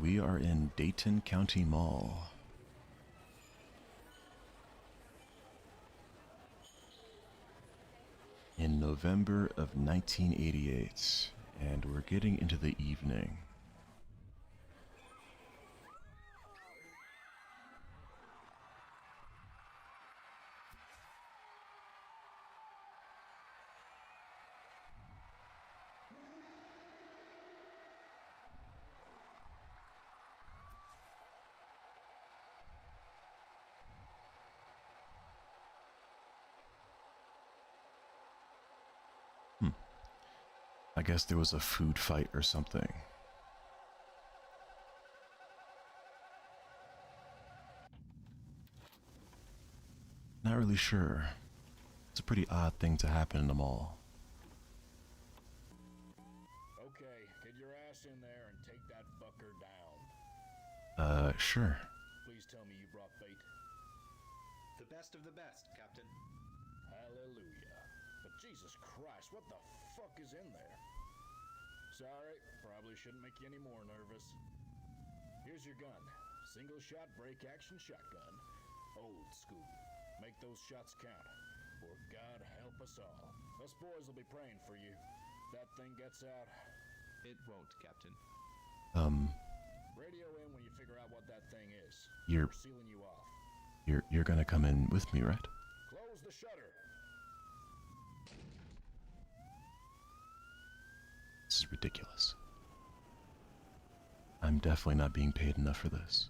we are in Dayton County Mall. In November of 1988, and we're getting into the evening. I guess there was a food fight or something. Not really sure. It's a pretty odd thing to happen in the mall. Okay, get your ass in there and take that fucker down. Sure. Please tell me you brought bait. The best of the best, Captain. Hallelujah. But Jesus Christ, what the fuck is in there? Sorry, probably shouldn't make you any more nervous. Here's your gun. Single shot break action shotgun. Old school. Make those shots count. Or God help us all. Us boys will be praying for you. If that thing gets out, It won't, Captain. radio in when you figure out what that thing is. You're- We're sealing you off. You're gonna come in with me, right? Close the shutter. This is ridiculous. I'm definitely not being paid enough for this.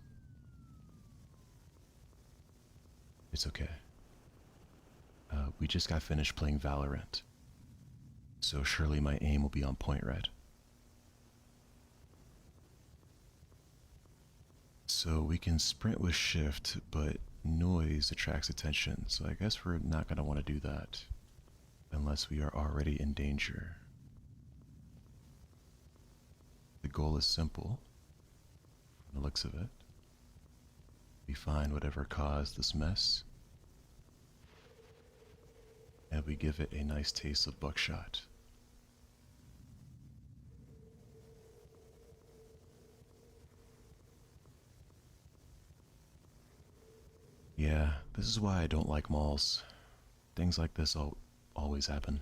It's okay. We just got finished playing Valorant. So surely my aim will be on point, right? So we can sprint with shift, but noise attracts attention, so I guess we're not going to want to do that unless we are already in danger. The goal is simple, from the looks of it. We find whatever caused this mess, and we give it a nice taste of buckshot. Yeah, this is why I don't like malls. Things like this always happen.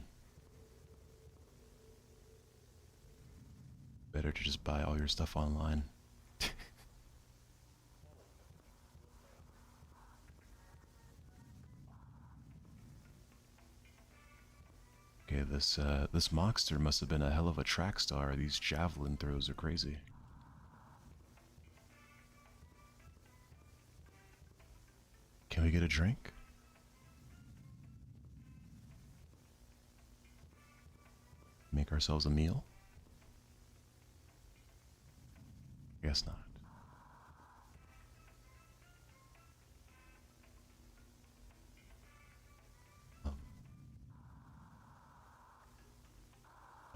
Better to just buy all your stuff online. Okay, this Mockster must have been a hell of a track star. These javelin throws are crazy. Can we get a drink? Make ourselves a meal? Guess not.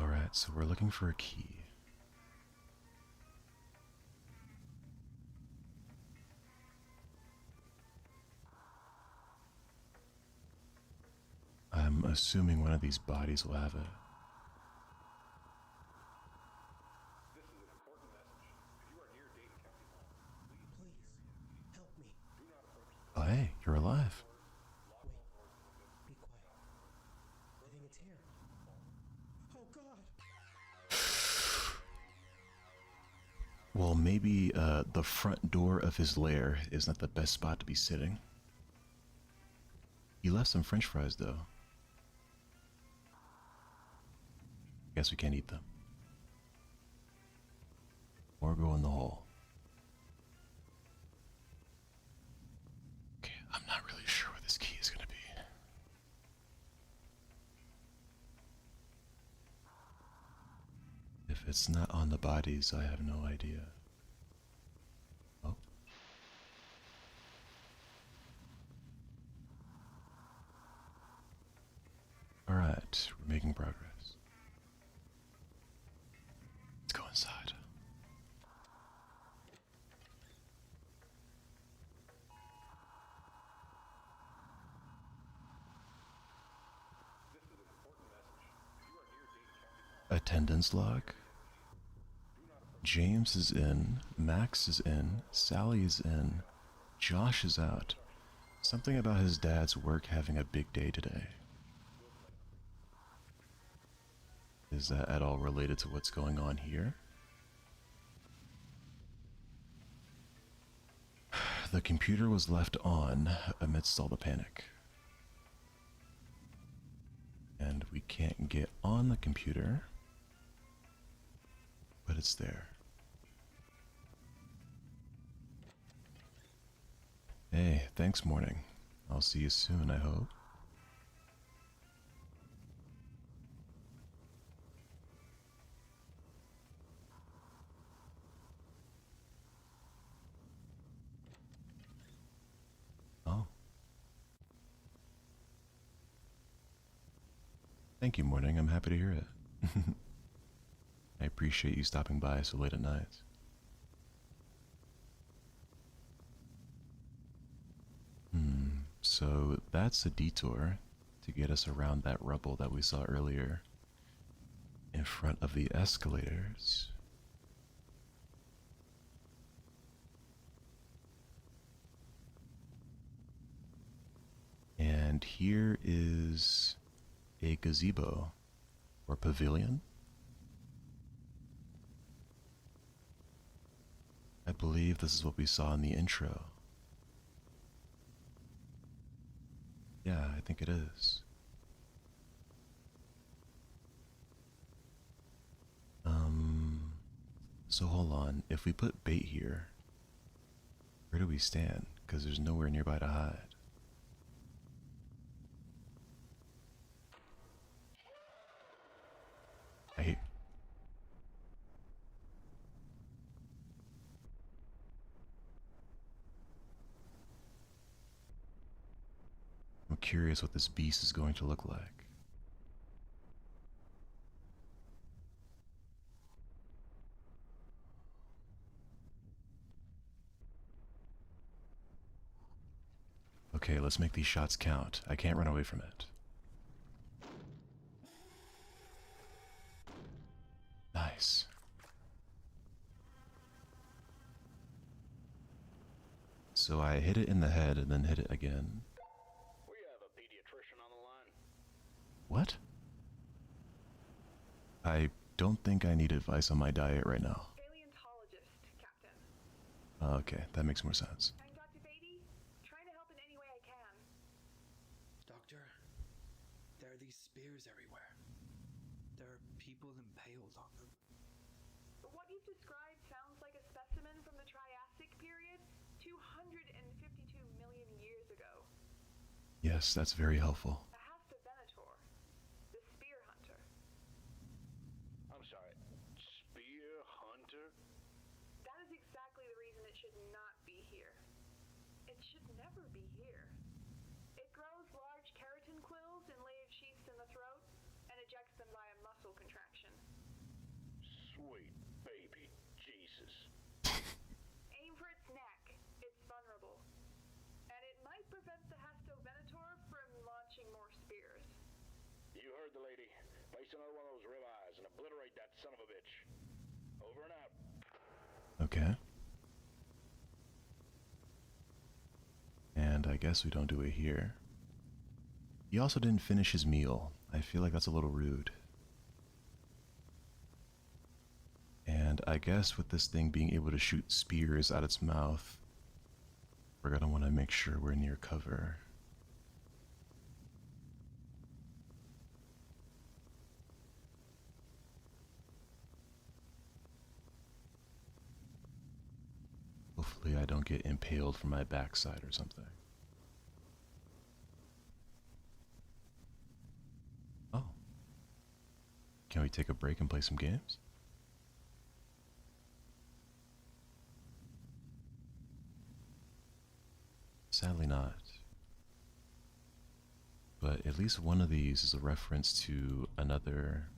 Alright, so we're looking for a key. I'm assuming one of these bodies will have it. This is an important message. If you are near Dayton County Mall, Please, help me. do not approach Oh hey, you're alive. Wait, be quiet. I think it's here. Oh God! Well, maybe the front door of his lair is not the best spot to be sitting. He left some french fries though. Guess we can't eat them. Or go in the hole. Okay, I'm not really sure where this key is gonna be. If it's not on the bodies, I have no idea. Oh. Alright, we're making progress. Let's go inside. This is an important message. If you are near Dayton County Mall, Attendance log. James is in, Max is in, Sally is in, Josh is out. Something about his dad's work having a big day today. Is that at all related to what's going on here? The computer was left on amidst all the panic. And we can't get on the computer, but it's there. Hey, thanks, morning. I'll see you soon, I hope. Oh. Thank you, morning. I'm happy to hear it. I appreciate you stopping by so late at night. So that's a detour to get us around that rubble that we saw earlier in front of the escalators. And here is a gazebo or pavilion. I believe this is what we saw in the intro. Yeah, I think it is. So hold on. If we put bait here, where do we stand? Because there's nowhere nearby to hide. I hate... I'm curious what this beast is going to look like. Okay, let's make these shots count. I can't run away from it. Nice. So I hit it in the head and then hit it again. We have a pediatrician on the line. What? I don't think I need advice on my diet right now. Paleontologist, Captain. Okay, that makes more sense. I'm Dr. Beatty, trying to help in any way I can. Doctor, there are these spears everywhere. There are people impaled on them. But what you've described sounds like a specimen from the Triassic period, 252 million years ago. Yes, that's very helpful. A Hastovenator, the spear hunter. I'm sorry, spear hunter? That is exactly the reason it should not be here. It should never be here. It grows large keratin quills in layered sheaths in the throat and ejects them via muscle contraction. Sweet baby Jesus. Aim for its neck. It's vulnerable. And it might prevent the Hastovenator from launching more spears. You heard the lady. Place another one of those ribeyes and obliterate that son of a bitch. Over and out. Okay. And I guess we don't do it here. He also didn't finish his meal. I feel like that's a little rude. And I guess with this thing being able to shoot spears out its mouth, we're gonna want to make sure we're near cover. Hopefully I don't get impaled from my backside or something. Oh. Can we take a break and play some games? Sadly not. But at least one of these is a reference to another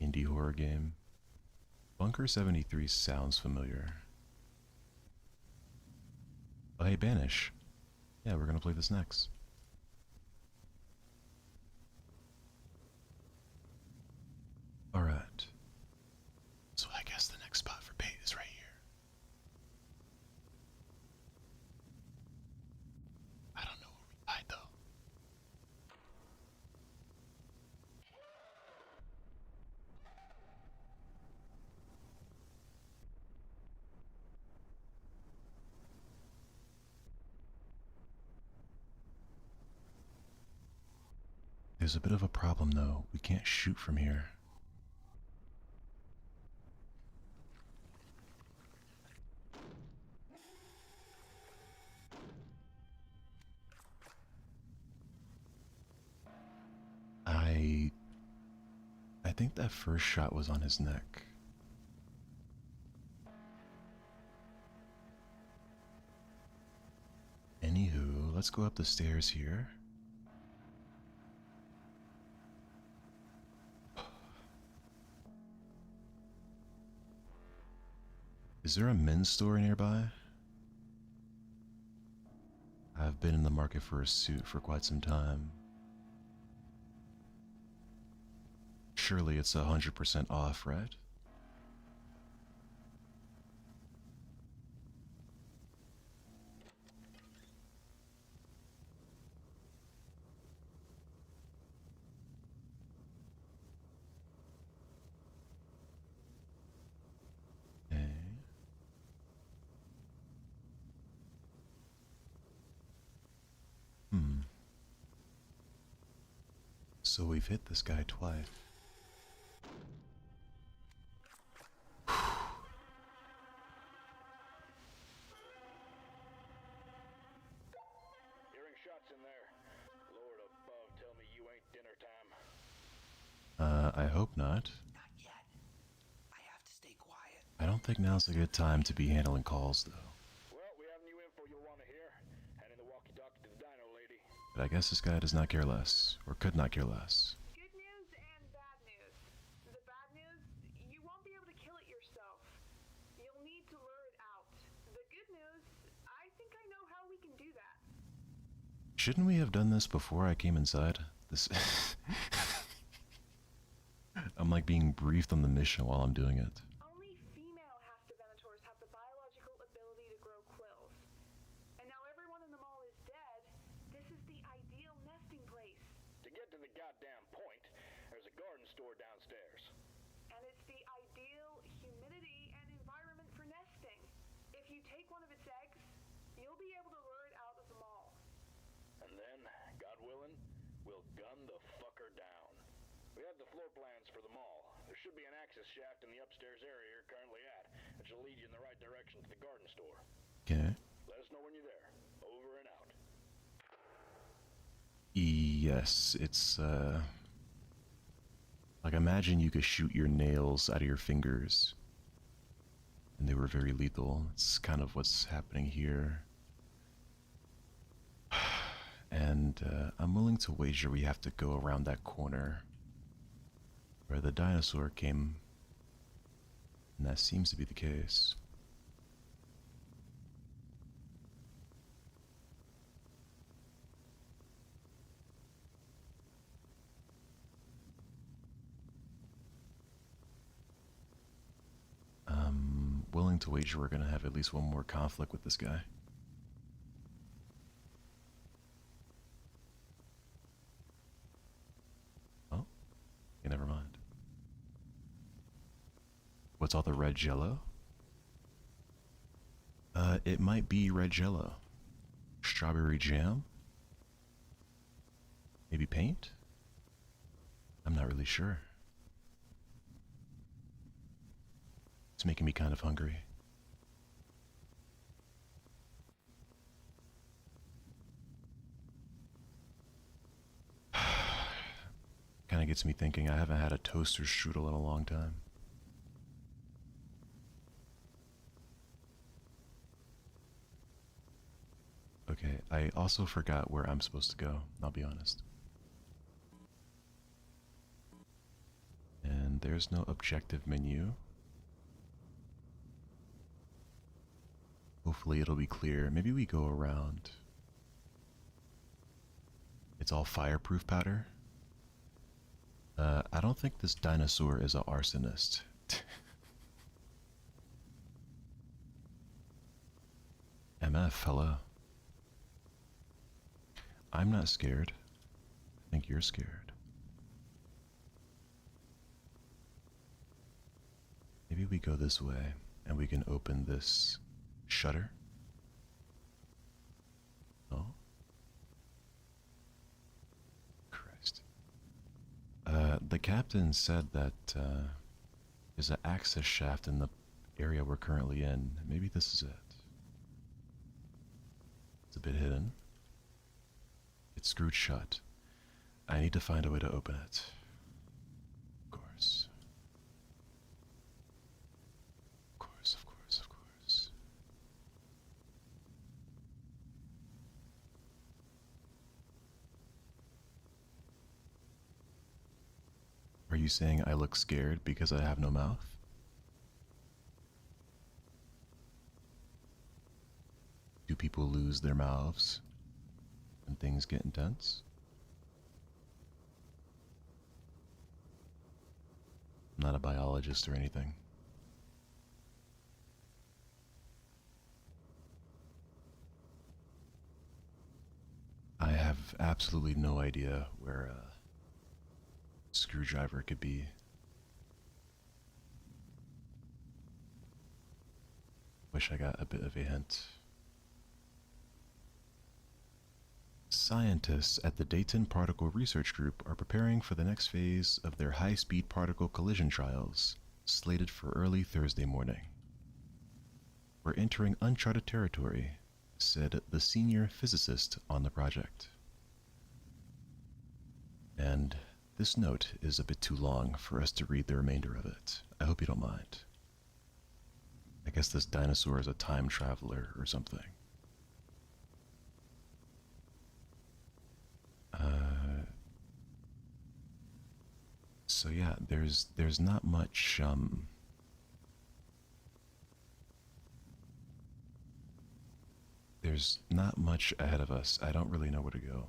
indie horror game. Bunker 73 sounds familiar. Oh, hey, Banish. Yeah, we're gonna play this next. Alright. So I guess the next spot for bait is There's a bit of a problem though. We can't shoot from here. I think that first shot was on his neck. Anywho, let's go up the stairs here. Is there a men's store nearby? I've been in the market for a suit for quite some time. Surely it's 100% off, right? Okay. So we've hit this guy twice. Hearing shots in there. Lord above, tell me you ain't dinner time. I hope not. Not yet. I have to stay quiet. I don't think now's a good time to be handling calls, though. Well, we have new info you'll want to hear. Handing the walkie-talkie to the dino lady. But I guess this guy does not care less, or could not care less. Good news and bad news. The bad news, you won't be able to kill it yourself. You'll need to lure it out. The good news, I think I know how we can do that. Shouldn't we have done this before I came inside? This. I'm like being briefed on the mission while I'm doing it. Only female Haftavenators have the biological ability to grow quills. And now everyone in the mall is dead. This is the ideal nesting place. To get to the goddamn point, there's a garden store downstairs. And it's the ideal humidity and environment for nesting. If you take one of its eggs, you'll be able to lure it out of the mall. And then, God willing, we'll gun the fucker down. We have the floor plans for the mall. There should be an access shaft in the upstairs area you're currently at, that should lead you in the right direction to the garden store. Okay. Let us know when you're there. Over and out. Yes, it's, like imagine you could shoot your nails out of your fingers. And they were very lethal. It's kind of what's happening here. And I'm willing to wager we have to go around that corner where the dinosaur came. And that seems to be the case. I'm willing to wager we're going to have at least one more conflict with this guy. Oh, okay, never mind. What's all the red jello? It might be red jello. Strawberry jam? Maybe paint? I'm not really sure. It's making me kind of hungry. Kind of gets me thinking I haven't had a toaster strudel in a long time. Okay, I also forgot where I'm supposed to go, I'll be honest. And there's no objective menu. Hopefully it'll be clear. Maybe we go around. It's all fireproof powder. I don't think this dinosaur is an arsonist. MF, hello. I'm not scared. I think you're scared. Maybe we go this way and we can open this shutter. Oh. Christ. The captain said that there's an access shaft in the area we're currently in. Maybe this is it. It's a bit hidden. It's screwed shut. I need to find a way to open it. Of course. Of course, of course, of course. Are you saying I look scared because I have no mouth? Do people lose their mouths when things get intense? I'm not a biologist or anything. I have absolutely no idea where a screwdriver could be. Wish I got a bit of a hint. Scientists at the Dayton Particle Research Group are preparing for the next phase of their high-speed particle collision trials, slated for early Thursday morning. We're entering uncharted territory, said the senior physicist on the project. And this note is a bit too long for us to read the remainder of it. I hope you don't mind. I guess this dinosaur is a time traveler or something. So yeah, there's not much there's not much ahead of us. I don't really know where to go.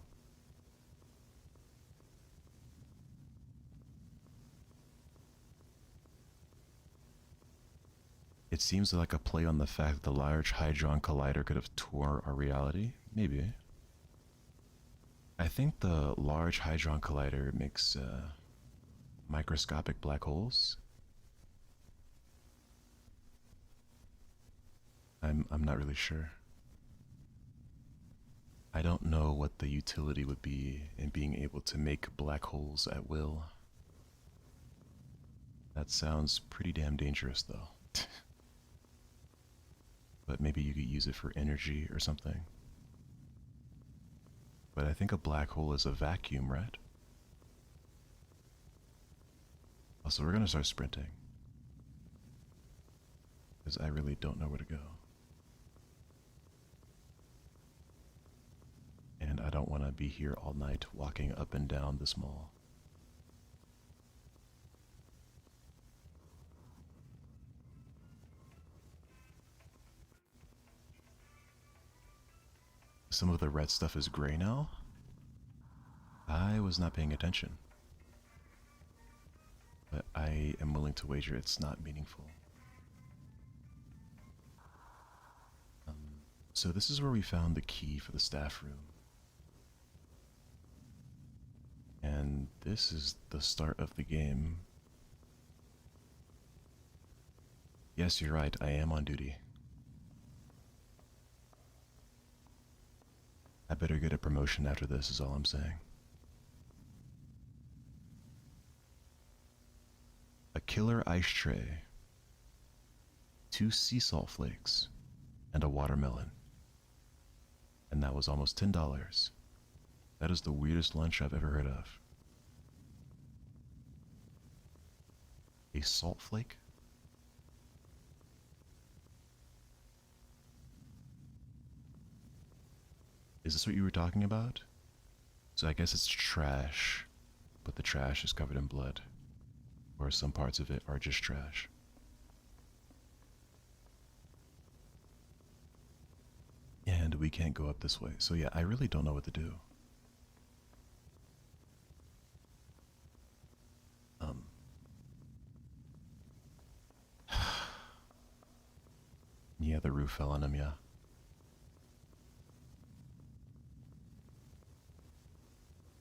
It seems like a play on the fact that the Large Hadron Collider could have tore our reality. Maybe. I think the Large Hadron Collider makes microscopic black holes. I'm not really sure. I don't know what the utility would be in being able to make black holes at will. That sounds pretty damn dangerous though. But maybe you could use it for energy or something. But I think a black hole is a vacuum, right? Also, we're gonna start sprinting. Because I really don't know where to go. And I don't want to be here all night walking up and down this mall. Some of the red stuff is gray now? I was not paying attention. But I am willing to wager it's not meaningful. So this is where we found the key for the staff room. And this is the start of the game. Yes, you're right, I am on duty. I better get a promotion after this, is all I'm saying. A killer ice tray, 2 sea salt flakes, and a watermelon. And that was almost $10. That is the weirdest lunch I've ever heard of. A salt flake? Is this what you were talking about? So I guess it's trash, but the trash is covered in blood. Or some parts of it are just trash. And we can't go up this way. So yeah, I really don't know what to do. Yeah, the roof fell on him, yeah.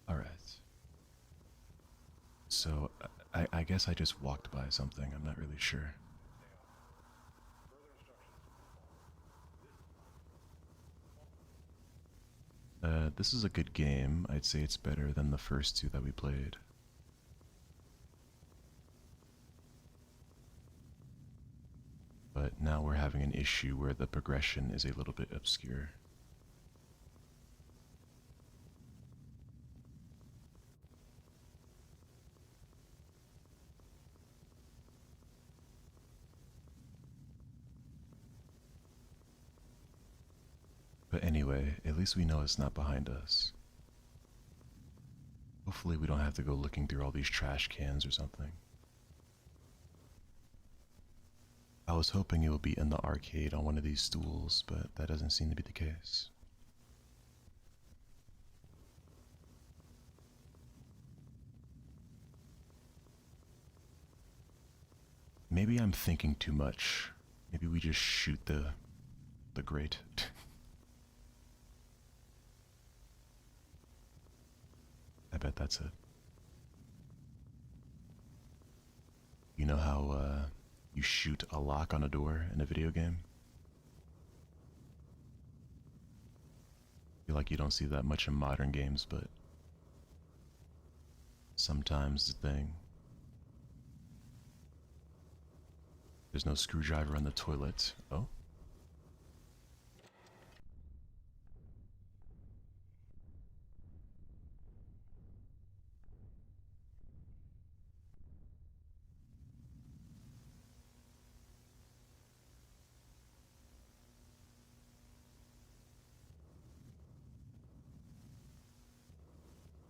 Alright. So, I guess I just walked by something, I'm not really sure. This is a good game. I'd say it's better than the first 2 that we played. but now we're having an issue where the progression is a little bit obscure. But anyway, at least we know it's not behind us. Hopefully we don't have to go looking through all these trash cans or something. I was hoping it would be in the arcade on one of these stools, but that doesn't seem to be the case. Maybe I'm thinking too much. Maybe we just shoot the grate. I bet that's it. You know how you shoot a lock on a door in a video game? I feel like you don't see that much in modern games, but sometimes the thing. There's no screwdriver on the toilet. Oh.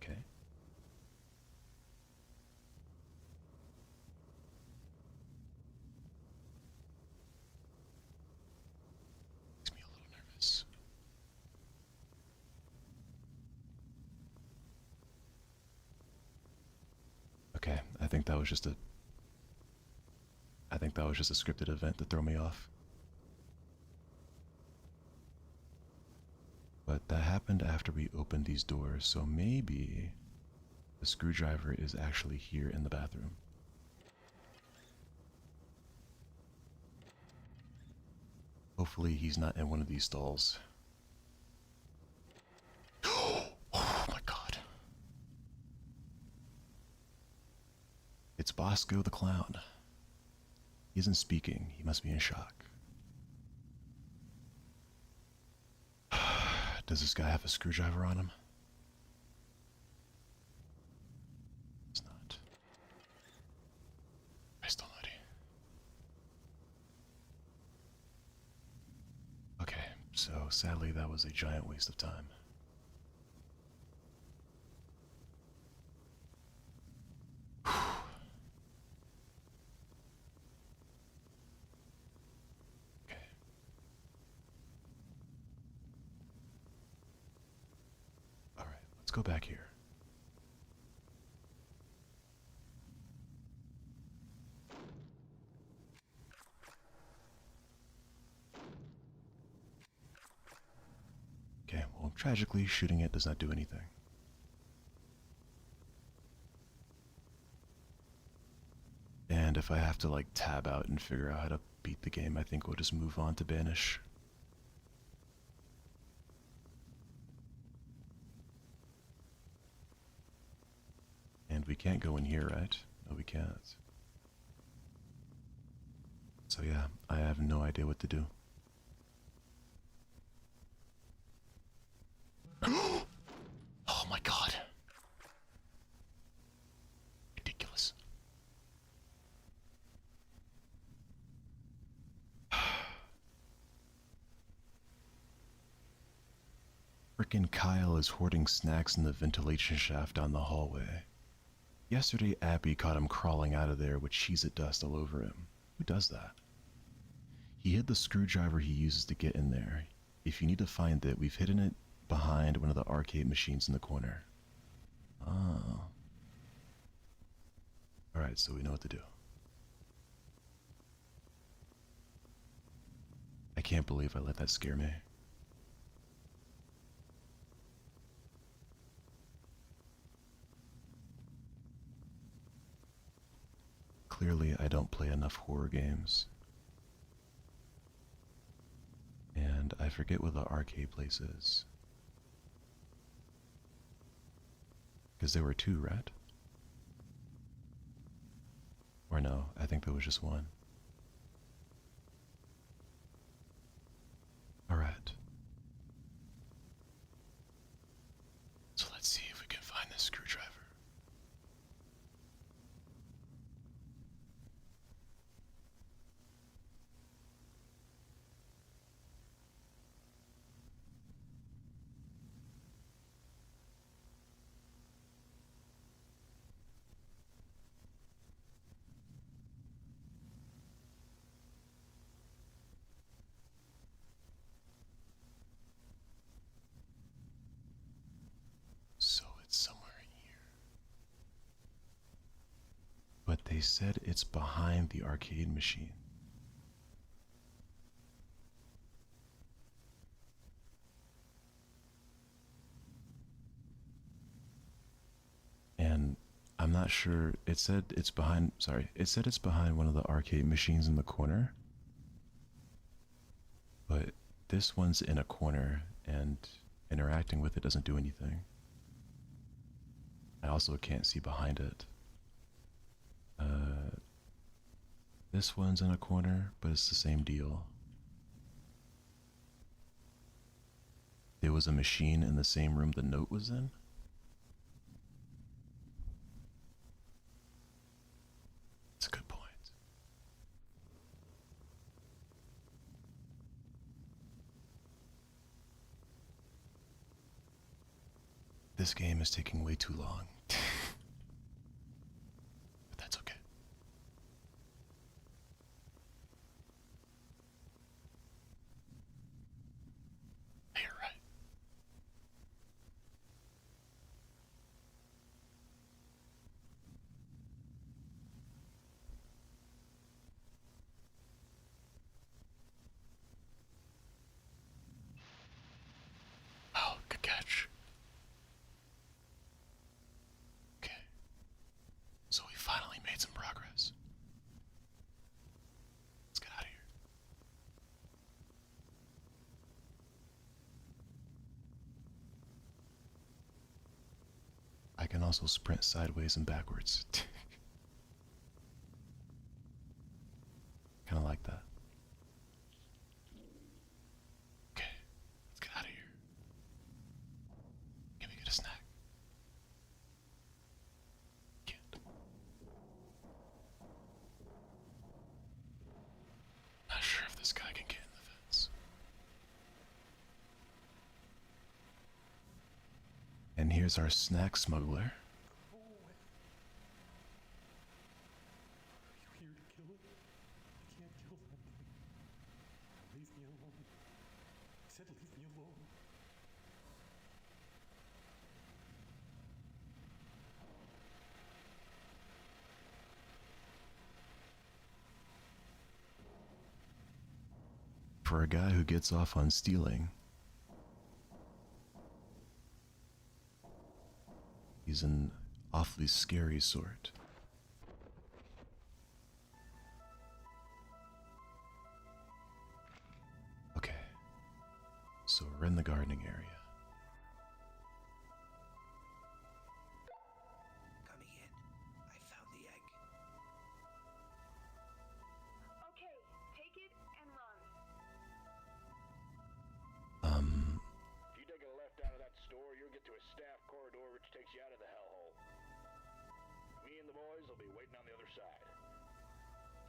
Okay. Makes me a little nervous. Okay, I think that was just a scripted event to throw me off. But that happened after we opened these doors, so maybe the screwdriver is actually here in the bathroom. Hopefully he's not in one of these stalls. Oh my god. It's Bosco the Clown. He isn't speaking. He must be in shock. Does this guy have a screwdriver on him? It's not. Christ almighty. Okay, so sadly that was a giant waste of time. Okay. All right, let's go back here. Okay, well, tragically, shooting it does not do anything. And if I have to, like, tab out and figure out how to beat the game, I think we'll just move on to Banish. And we can't go in here, right? No, we can't. So yeah, I have no idea what to do. Oh my god. Ridiculous. Frickin' Kyle is hoarding snacks in the ventilation shaft down the hallway. Yesterday, Abby caught him crawling out of there with Cheez-It dust all over him. Who does that? He hid the screwdriver he uses to get in there. If you need to find it, we've hidden it behind one of the arcade machines in the corner. Oh. Alright, so we know what to do. I can't believe I let that scare me. Clearly, I don't play enough horror games. And I forget what the arcade place is. Because there were two, right? Or no, I think there was just one. They said it's behind the arcade machine. And I'm not sure. It said it's behind. Sorry, it said it's behind one of the arcade machines in the corner. But this one's in a corner, and interacting with it doesn't do anything. I also can't see behind it. This one's in a corner, but it's the same deal. There was a machine in the same room the note was in. That's a good point. This game is taking way too long. But that's okay. You're right. Oh, good catch. Okay. So we finally made some progress. Let's get out of here. I can also sprint sideways and backwards. Kind of like that. Okay, let's get out of here. Can we get a snack? Can't. Not sure if this guy can get in the fence. And here's our snack smuggler. Go away. Are you here to kill it? I can't kill that thing. Leave me alone. I said leave me alone. For a guy who gets off on stealing, he's an awfully scary sort. Okay, so we're in the gardening area. Coming in. I found the egg. Okay, take it and run. If you take a left out of that store, you'll get to a staff corridor which takes you out of the hellhole. Me and the boys will be waiting on the other side.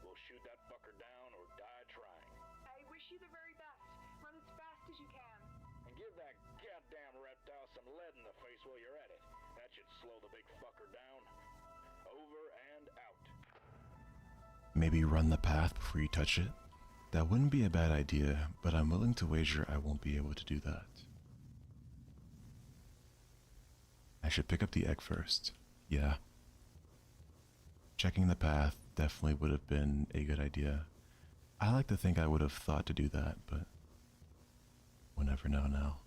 We'll shoot that fucker down or die trying. I wish you the very best. Run as fast as you can. And give that goddamn reptile some lead in the face while you're at it. That should slow the big fucker down. Over and out. Maybe run the path before you touch it? That wouldn't be a bad idea, but I'm willing to wager I won't be able to do that. I should pick up the egg first. Yeah. Checking the path definitely would have been a good idea. I like to think I would have thought to do that, but we'll never know now.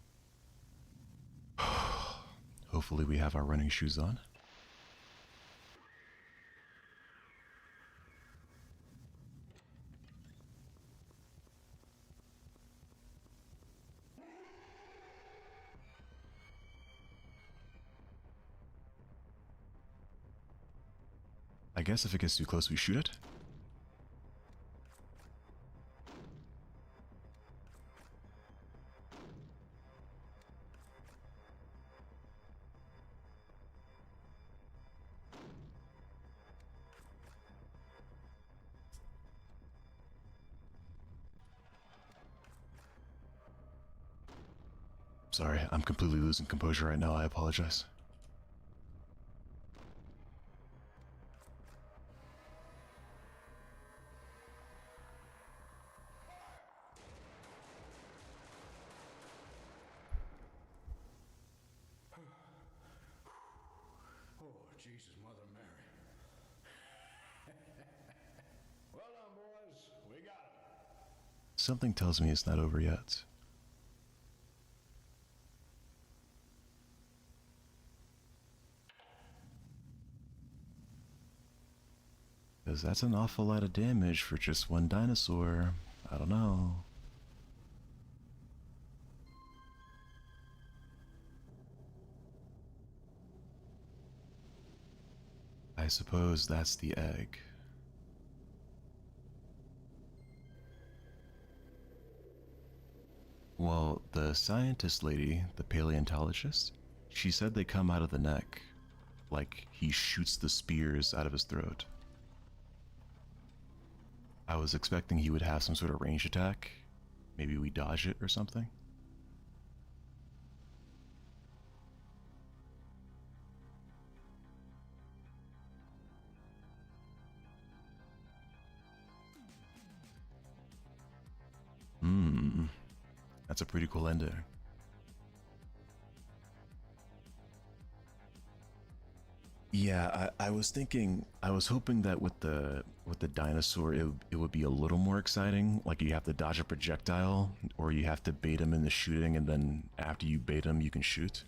Hopefully we have our running shoes on. I guess if it gets too close, we shoot it. Sorry, I'm completely losing composure right now. I apologize. Oh, Jesus, Mother Mary. something tells me it's not over yet. Because that's an awful lot of damage for just one dinosaur. I don't know. I suppose that's the egg. Well, the scientist lady, the paleontologist, she said they come out of the neck, like he shoots the spears out of his throat. I was expecting he would have some sort of range attack. Maybe we dodge it or something. That's a pretty cool ending. Yeah, I was thinking, I was hoping that with the dinosaur, it would be a little more exciting. Like you have to dodge a projectile, or you have to bait him in the shooting, and then after you bait him, you can shoot.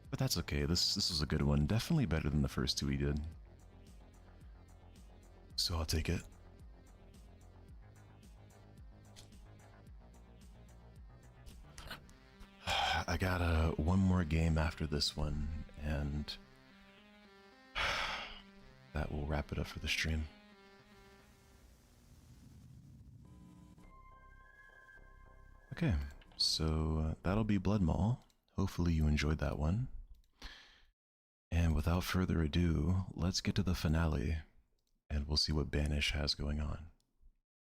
But that's okay. This was a good one. Definitely better than the first two we did. So I'll take it. I got one more game after this one, and that will wrap it up for the stream. Okay, so that'll be Blood Mall. Hopefully you enjoyed that one. And without further ado, let's get to the finale, and we'll see what Banish has going on.